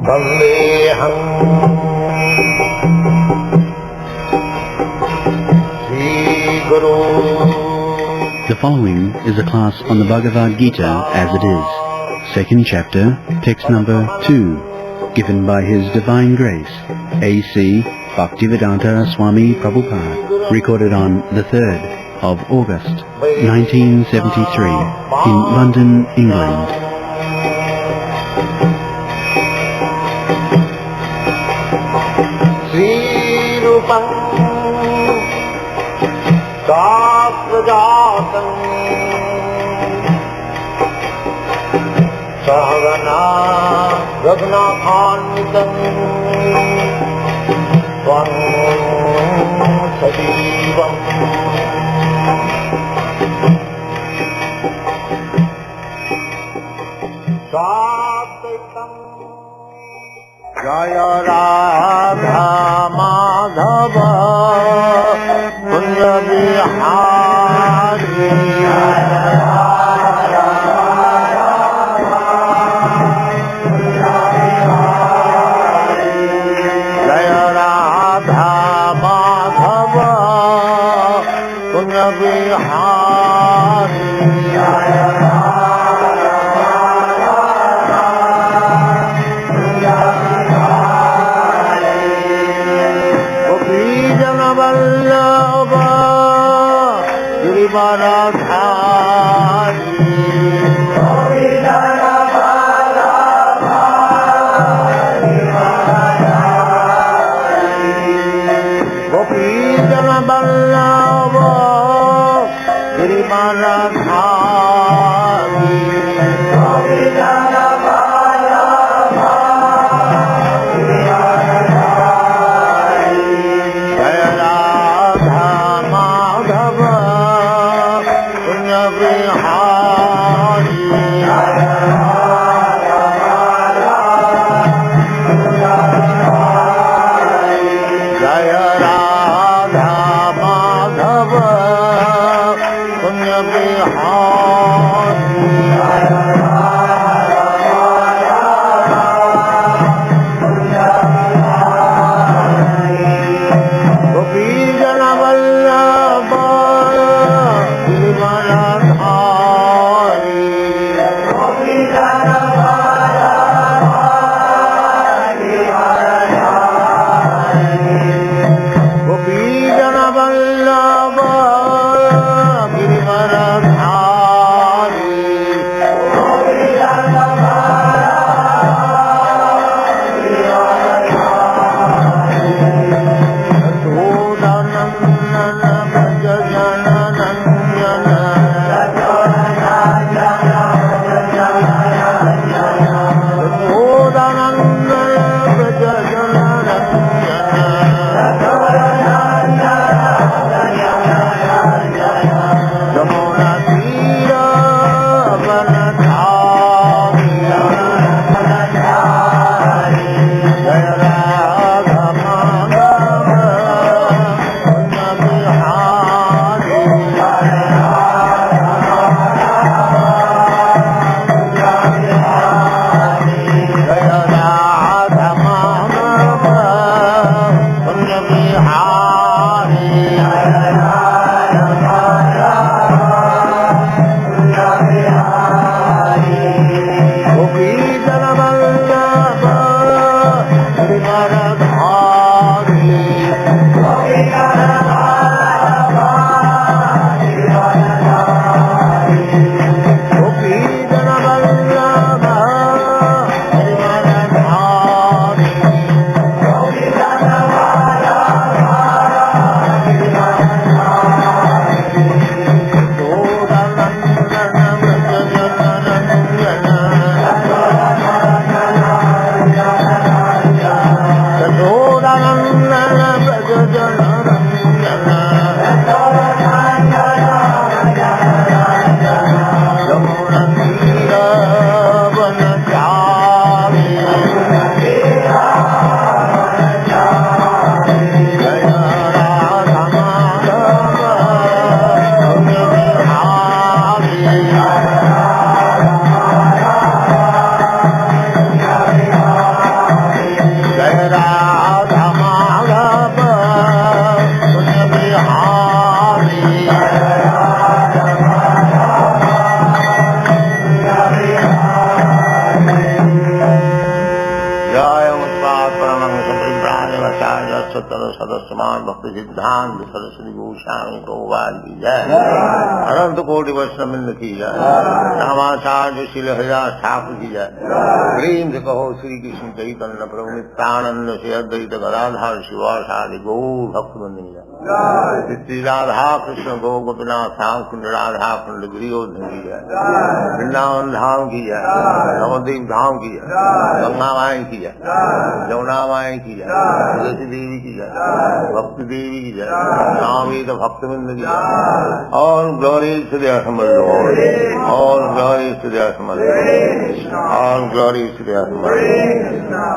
Vandeham Sri Guru. The following is a class on the Bhagavad Gita as it is, second chapter, text number 2, given by His Divine Grace, A.C. Bhaktivedanta Swami Prabhupada, recorded on the 3rd of August, 1973, in London, England. Sri Rupam Saprajatam Sahagana Raghunathanvitam Svam Sadivam Sattvitam Jaya Radha Madhava Kunja Vihari Jaya Radha Madhava Kunja Vihari Vallabha Girivaradhari Gopijana Vallabha Girivaradhari Gopijana Vallabha Girivaradhari Jaya Radha Madhava सदस्यमान भक्त सिद्धांत सरस्वती गोस्वामी प्रभुपाद की जय, अनंत कोटि वैष्णववृंद की जय, रामाचार्य श्रील हरिदास ठाकुर की जय। प्रेम से कहो श्री कृष्ण चैतन्य प्रभु नित्यानंद श्री अद्वैत गदाधर शिवासादि गौर भक्तवृंद की जय। श्री राधा कृष्ण गौ गोपीनाथ श्याम कुंड राधा कुंड गिरियोधन की जय, वृंदावन धाम की जय, नवद्वीप धाम की जय, गंगा माई की जय, जमुना माई की जय, तुलसी देवी की जय, भक्ति देवी की जय, नामित भक्तवृंद की जय। और ग्लोरी टू द असमर्थ लॉर्ड, और ग्लोरी टू द असमर्थ लॉर्ड, और ग्लोरी टू द असमर्थ।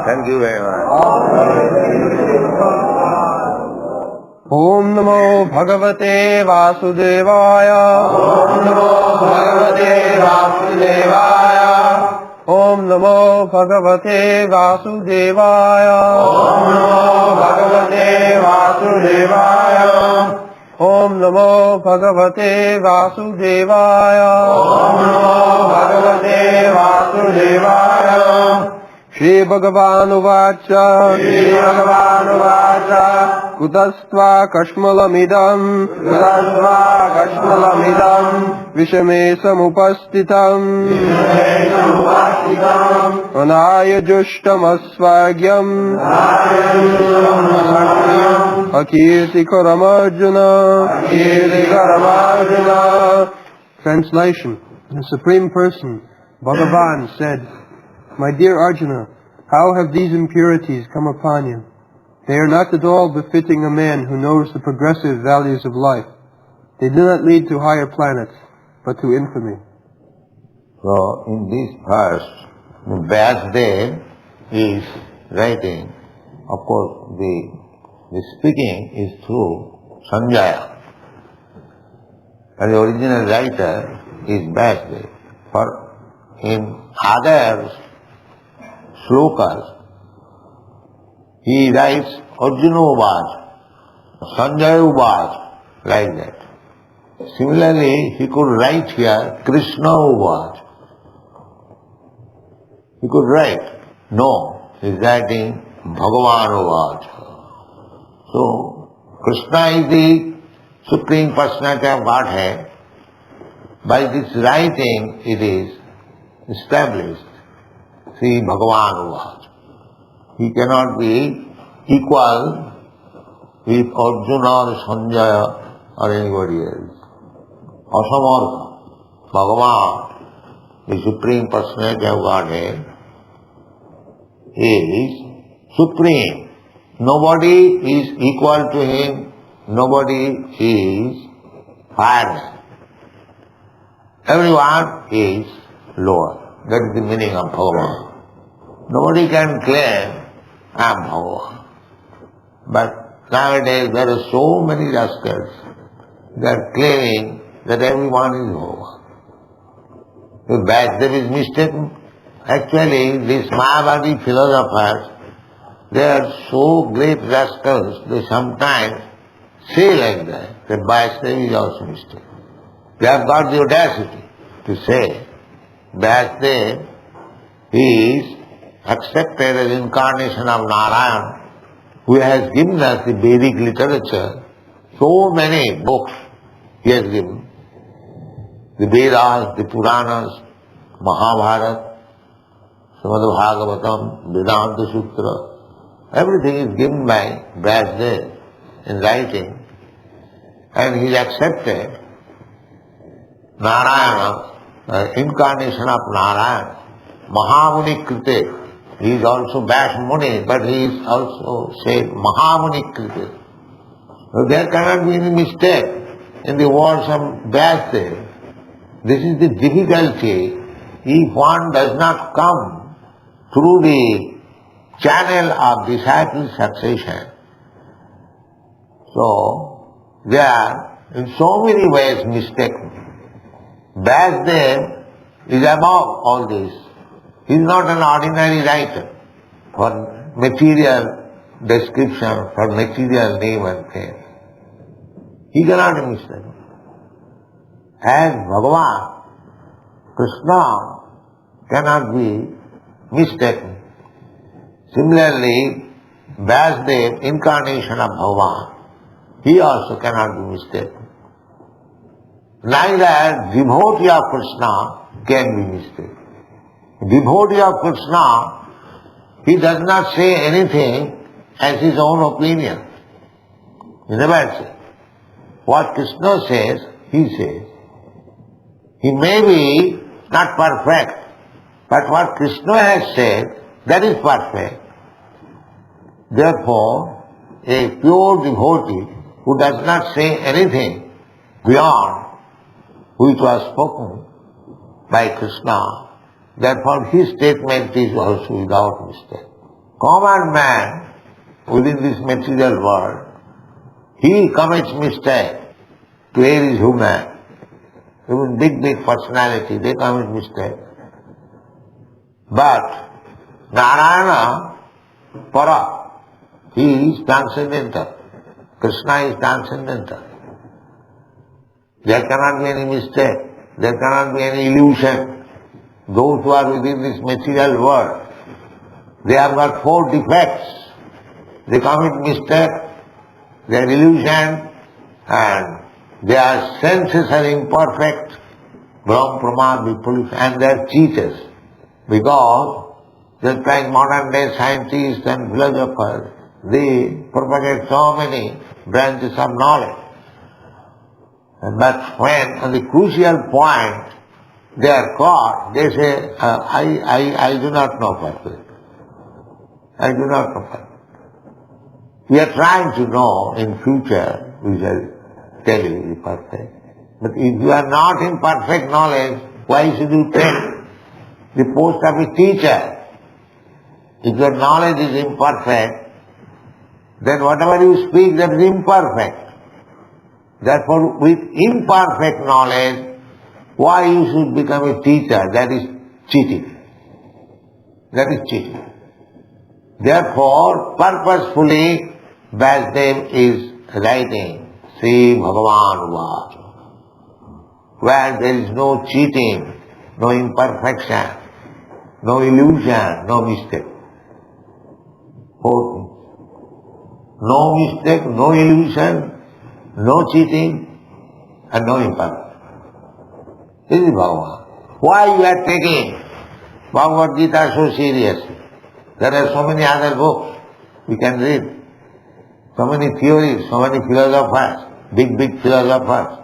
Thank you very much. ओम नमो भगवते वासुदेवाय, ओम नमो भगवते वासुदेवाय, ओम नमो भगवते वासुदेवाय, ओम नमो भगवते वासुदेवाय, ओम नमो भगवते वासुदेवाय, ओम नमो भगवते वासुदेवाय। Shri भगवानुवाच, Shri भगवानुवाच, कुतस्त्वा कश्मलमिदं, कुतस्त्वा कश्मलमिदं, विषमे समुपस्थितम्, अनायजुष्टमस्वाग्यम्, अकीर्तिकरमर्जुन, अकीर्तिकरमर्जुन। Translation: The Supreme Person, Bhagavan, said, "My dear Arjuna, how have these impurities come upon you? They are not at all befitting a man who knows the progressive values of life. They do not lead to higher planets, but to infamy." So, in this verse, Vyasadeva is writing. Of course, the speaking is through Sanjaya, and the original writer is Vyasadeva. For in other slokas, he writes Arjuna Uvaj, Sanjaya Uvaj, like that. Similarly, he could write here Krishna Uvaj. He could write. No, he is writing Bhagavan Uvaj. So, Krishna is the Supreme Personality of Godhead. By this writing, it is established. See Bhagavan Uvaj. He cannot be equal with Arjuna or Sanjaya or anybody else. Asamartha. Bhagavan, the Supreme Personality of Godhead, is supreme. Nobody is equal to him. Nobody is higher than. Everyone is lower. That is the meaning of Bhagavan. Nobody can claim, I am Bhagavan. But nowadays there are so many rascals that are claiming that everyone is Bhagavan. If Vyasadeva is mistaken, actually these Mayavadi philosophers, they are so great rascals, they sometimes say like that Vyasadeva is also mistaken. They have got the audacity to say Vyasadeva is accepted as incarnation of Narayan, who has given us the Vedic literature. So many books he has given. The Vedas, the Puranas, Mahabharata, Srimad Bhagavatam, Vedanta Sutra, everything is given by Vyasadeva in writing, and he is accepted Narayana, incarnation of Narayana, Mahamuni Krite. He is also Vyasa Muni, but he is also said Mahamuni Krite. So there cannot be any mistake in the words of Vyasadeva. This is the difficulty if one does not come through the channel of disciple succession. So they are in so many ways mistaken. Vyasadeva is above all this. He is not an ordinary writer for material description, for material name and fame. He cannot be mistaken. As Bhagavan, Krishna cannot be mistaken. Similarly, Vasudev, incarnation of Bhagavan, he also cannot be mistaken. Neither devotee of Krishna can be mistaken. Devotee of Krishna, he does not say anything as his own opinion. He never says. What Krishna says, he says. He may be not perfect, but what Krishna has said, that is perfect. Therefore, a pure devotee who does not say anything beyond which was spoken by Krishna, therefore his statement is also without mistake. Common man within this material world, he commits mistake. To err is human. Even big personality, they commit mistake. But Narayana, Para, he is transcendental. Krishna is transcendental. There cannot be any mistake. There cannot be any illusion. Those who are within this material world, they have got 4 defects. They commit mistake, they are illusion, and their senses are imperfect, Brahm, Pramad, Vipulus, and they are cheaters. Because just like modern day scientists and philosophers, they propagate so many branches of knowledge. But when on the crucial point they are caught, they say, I do not know perfect. I do not know perfect. We are trying to know in future, we shall tell you the perfect. But if you are not in perfect knowledge, why should you take the post of a teacher? If your knowledge is imperfect, then whatever you speak, that is imperfect. Therefore, with imperfect knowledge, why you should become a teacher? That is cheating. That is cheating. Therefore, purposefully, Vasudev is writing Sri Bhagavan Vacha, where there is no cheating, no imperfection, no illusion, no mistake. 4 things. No mistake, no illusion, no cheating, and no imperfection. This is Bhagavan. Why you are taking Bhagavad Gita so seriously? There are so many other books we can read. So many theories, so many philosophers, big philosophers.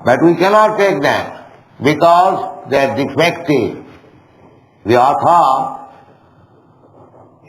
But we cannot take them because they are defective. The author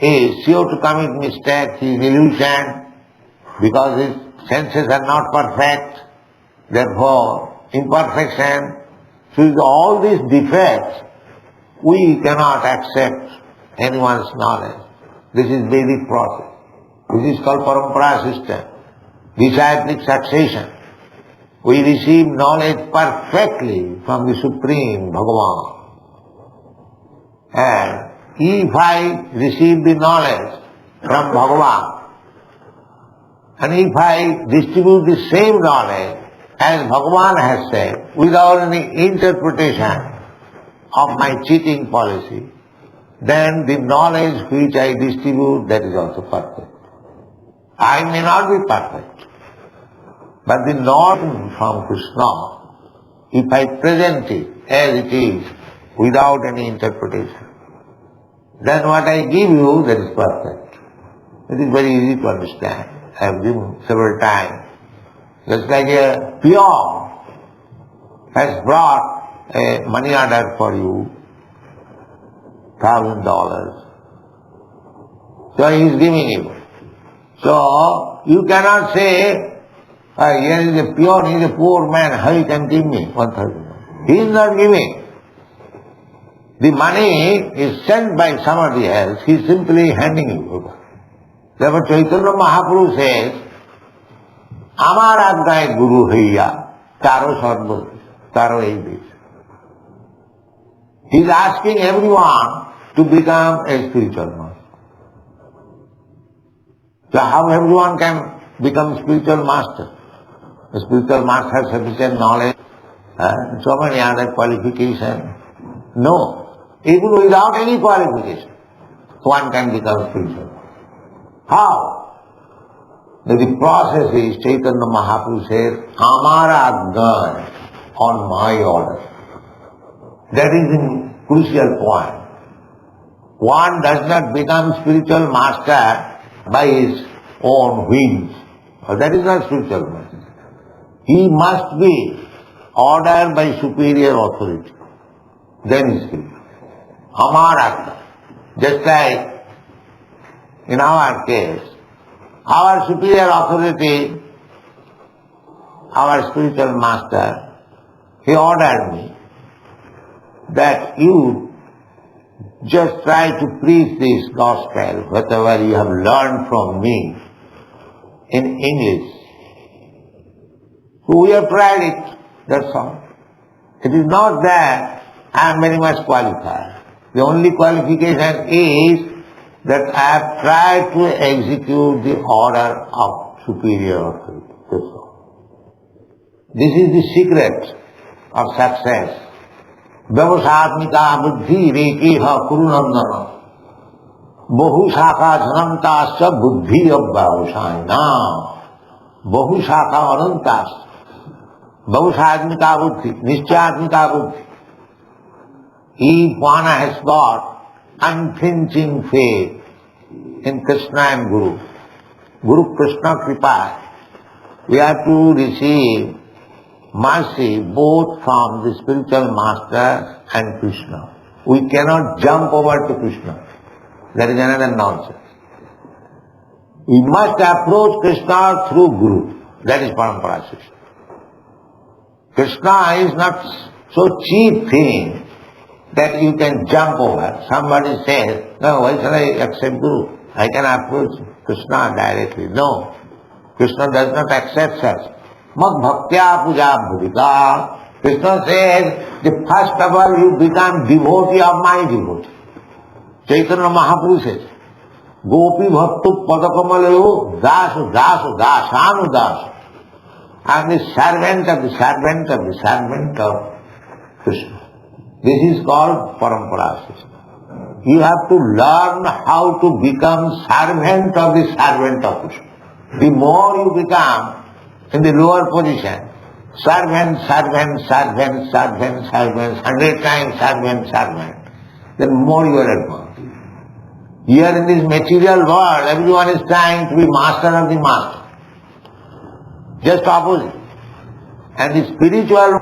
is sure to commit mistakes, he is illusioned because his senses are not perfect. Therefore, imperfection. So with all these defects, we cannot accept anyone's knowledge. This is Vedic process. This is called parampara system, disciplic succession. We receive knowledge perfectly from the Supreme Bhagavan. And if I receive the knowledge from Bhagavan, and if I distribute the same knowledge as Bhagavan has said, without any interpretation of my cheating policy, then the knowledge which I distribute, that is also perfect. I may not be perfect, but the knowledge from Krishna, if I present it as it is, without any interpretation, then what I give you, that is perfect. It is very easy to understand. I have given several times. Just like a peon has brought a money order for you, $1,000. So he is giving you. So you cannot say, here is a peon, he is a poor man, how he can give me 1,000? He is not giving. The money is sent by somebody else, he is simply handing you over. Therefore Chaitanya Mahaprabhu says, Amar Adgay Guru Haiya, Taro Sarva, Taro Evis. He is asking everyone to become a spiritual master. So how everyone can become spiritual master? A spiritual master has sufficient knowledge and so many other qualifications. No. Even without any qualification, one can become spiritual. How? The process is Chaitanya Mahaprabhu says, Amara Gan, on my order. That is the crucial point. One does not become spiritual master by his own whims. That is not spiritual master. He must be ordered by superior authority. Then he is spiritual. Amara. Just like in our case, our superior authority, our spiritual master, he ordered me that you just try to preach this gospel, whatever you have learned from me, in English. So we have tried it, that's all. It is not that I am very much qualified. The only qualification is that I have tried to execute the order of superior authority. That's all. This is the secret of success. Vyavasatmika buddhi rekiha kurunandana bahu shaka dhanantasya buddhi avyavasayana bahu shaka anantasya vyavasatmika buddhi nischayatmika buddhi. If one has got unflinching faith in Krishna and Guru, Guru Krishna Kripa, we have to receive mercy both from the spiritual master and Krishna. We cannot jump over to Krishna. That is another nonsense. We must approach Krishna through Guru. That is parampara system. Krishna is not so cheap thing that you can jump over. Somebody says, no, why shall I accept Guru? I can approach Krishna directly. No. Krishna does not accept us. Mad bhaktya puja bhuvika. Krishna says, the first of all you become devotee of my devotee. Chaitanya Mahaprabhu says, Gopi bhaktu padakamaleo dasu dasu dasanu dasu. I am the servant of the servant of the servant of Krishna. This is called parampara system. You have to learn how to become servant of the servant of Krishna. The more you become in the lower position, servant, servant, servant, servant, servant, 100 times servant, servant, then more you are advanced. Here in this material world, everyone is trying to be master of the master. Just opposite. And the spiritual,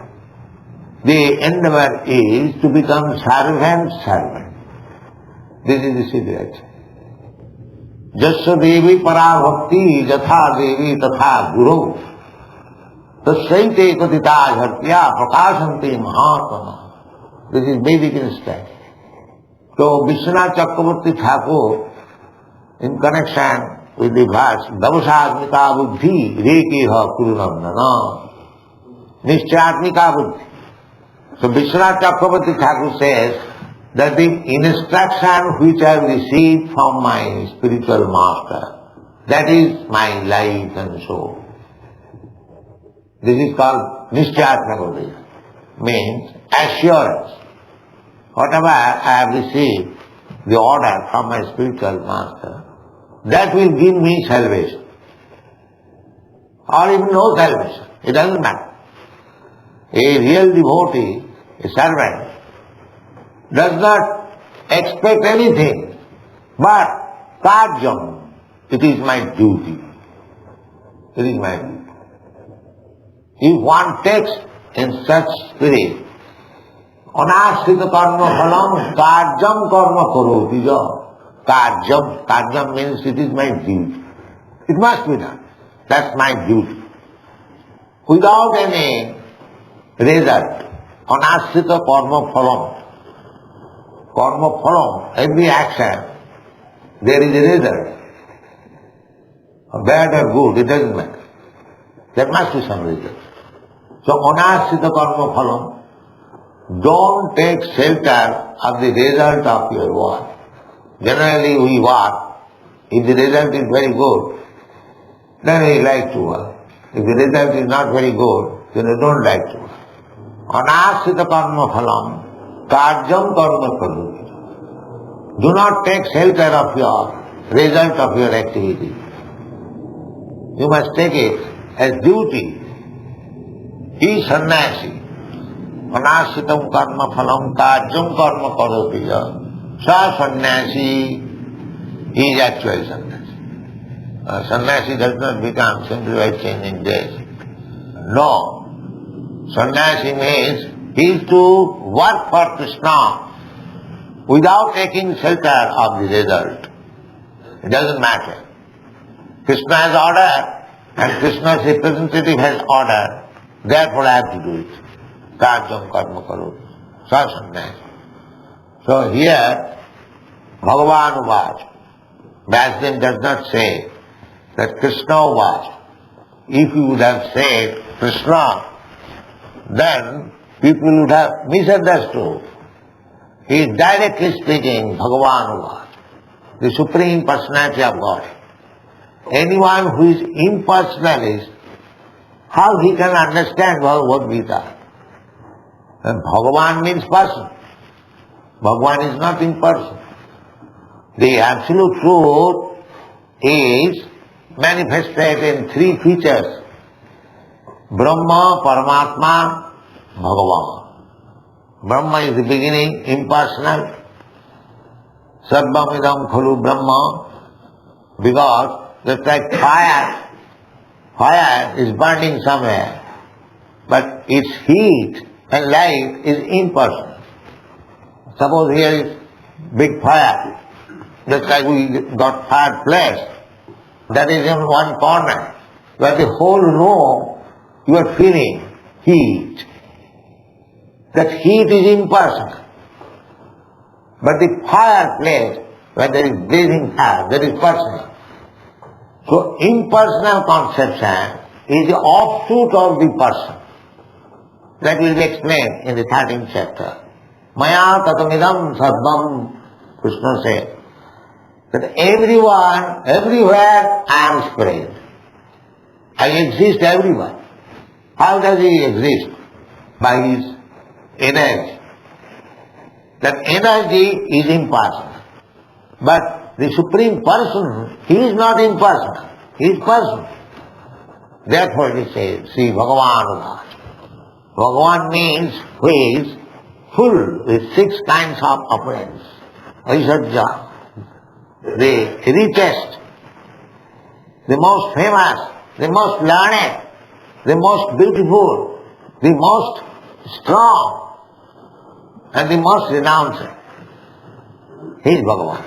the endeavor is to become servant, servant. This is the secret. Jasya devi para bhakti jatha devi tatha guru tasyaite katita jhartya prakashanti mahatma. This is Vedic instinct. So Vishwanath Chakravarti Thakur, in connection with the verse, Vyavasatmika buddhi rekiha kurunandana nischayatmika buddhi. So Vishwanath Chakravarti Thakur says that the instruction which I have received from my spiritual master, that is my life and soul. This is called nischayatmika buddhi, means assurance. Whatever I have received, the order from my spiritual master, that will give me salvation. Or even no salvation, it doesn't matter. A real devotee, a servant, does not expect anything, but karjam, it is my duty. It is my duty. If one takes in such spirit, anashrita karma phalam karjam karma karoti ja. Karjam means it is my duty. It must be done. That's my duty. Without any result, anashrita karma phalam. Karma phalam, every action, there is a result. Bad or good, it doesn't matter. There must be some result. So anashrita karma phalam, don't take shelter of the result of your work. Generally we work, if the result is very good, then we like to work. If the result is not very good, then we don't like to work. Anashrita karma phalam, karjam karma karoti. Do not take shelter of your result of your activity. You must take it as duty. He sannyasi. Anasitam karma phalam kajyam karma karoti ja. Sa sannyasi is actual sannyasi. Sannyasi does not become simply by changing dress. No. Sannyasi means he is to work for Krishna without taking shelter of the result. It doesn't matter. Krishna has ordered and Krishna's representative has ordered. Therefore I have to do it. Kajyam karma karoti. Sa sannyasi. So here, Bhagavan Uvaj. Vasudev does not say that Krishna Uvaj. If you would have said Krishna, then people would have misunderstood. He is directly speaking Bhagavan Uvaj, the Supreme Personality of God. Anyone who is impersonalist, how he can understand Bhagavad Gita? And Bhagavan means person. Bhagavan is not impersonal. The absolute truth is manifested in three features. Brahma, Paramatma, Bhagavan. Brahma is the beginning, impersonal. Sarvam idam khalu Brahma. Because just like fire is burning somewhere, but its heat and light is impersonal. Suppose here is big fire, just like we got fireplace, that is in one corner, where the whole room you are feeling heat. That heat is impersonal. But the fireplace, where there is blazing fire, that is personal. So impersonal conception is the offshoot of the person. That will be explained in the 13th chapter. Maya tatamidam sarvam, Krishna said, that everyone, everywhere I am spread. I exist everywhere. How does he exist? By his energy. That energy is impersonal. But the Supreme Person, he is not impersonal. He is personal. Therefore it is said, see Bhagavan Uvaj. Bhagavan means who is full with 6 kinds of opulence. Aishwarya, the richest, the most famous, the most learned, the most beautiful, the most strong, and the most renounced. He is Bhagavan.